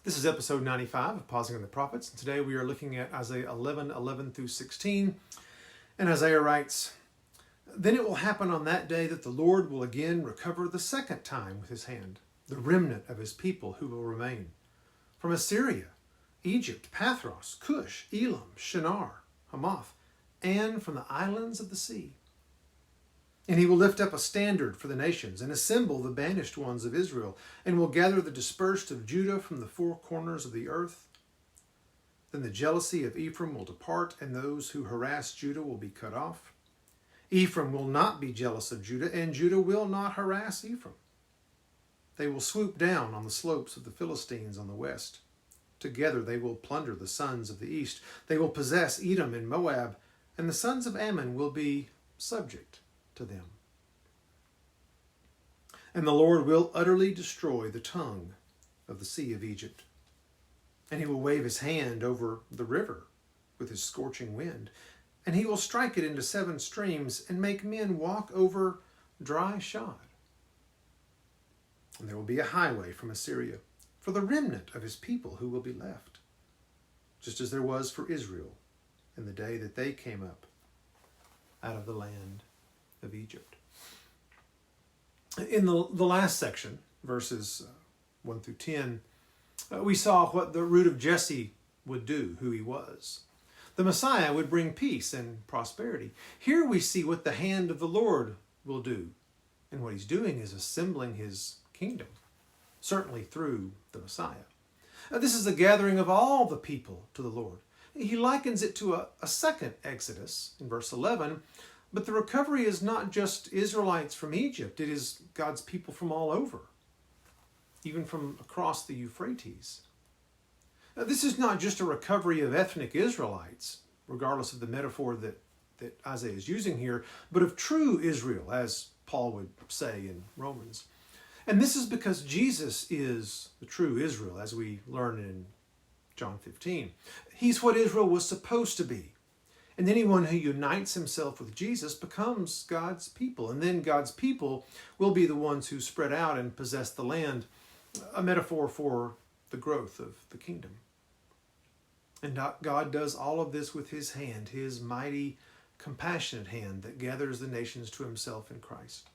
This is episode 95 of Pausing on the Prophets, and today we are looking at Isaiah 11 through 16. And Isaiah writes, "Then it will happen on that day that the Lord will again recover the second time with his hand the remnant of his people who will remain. From Assyria, Egypt, Pathros, Cush, Elam, Shinar, Hamath, and from the islands of the sea. And he will lift up a standard for the nations and assemble the banished ones of Israel, and will gather the dispersed of Judah from the four corners of the earth. Then the jealousy of Ephraim will depart, and those who harass Judah will be cut off. Ephraim will not be jealous of Judah, and Judah will not harass Ephraim. They will swoop down on the slopes of the Philistines on the west. Together they will plunder the sons of the east. They will possess Edom and Moab, and the sons of Ammon will be subject to them. And the Lord will utterly destroy the tongue of the sea of Egypt. And he will wave his hand over the river with his scorching wind. And he will strike it into 7 streams and make men walk over dry shod. And there will be a highway from Assyria for the remnant of his people who will be left, just as there was for Israel in the day that they came up out of the land of Egypt." In the last section, verses 1 through 10, we saw what the root of Jesse would do, who he was. The Messiah would bring peace and prosperity. Here we see what the hand of the Lord will do. And what he's doing is assembling his kingdom, certainly through the Messiah. This is the gathering of all the people to the Lord. He likens it to a second Exodus in verse 11, but the recovery is not just Israelites from Egypt. It is God's people from all over, even from across the Euphrates. This is not just a recovery of ethnic Israelites, regardless of the metaphor that Isaiah is using here, but of true Israel, as Paul would say in Romans. And this is because Jesus is the true Israel, as we learn in John 15. He's what Israel was supposed to be. And anyone who unites himself with Jesus becomes God's people. And then God's people will be the ones who spread out and possess the land, a metaphor for the growth of the kingdom. And God does all of this with his hand, his mighty, compassionate hand that gathers the nations to himself in Christ.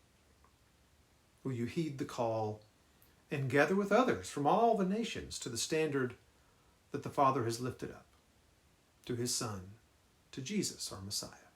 Will you heed the call and gather with others from all the nations to the standard that the Father has lifted up, to his Son, to Jesus, our Messiah?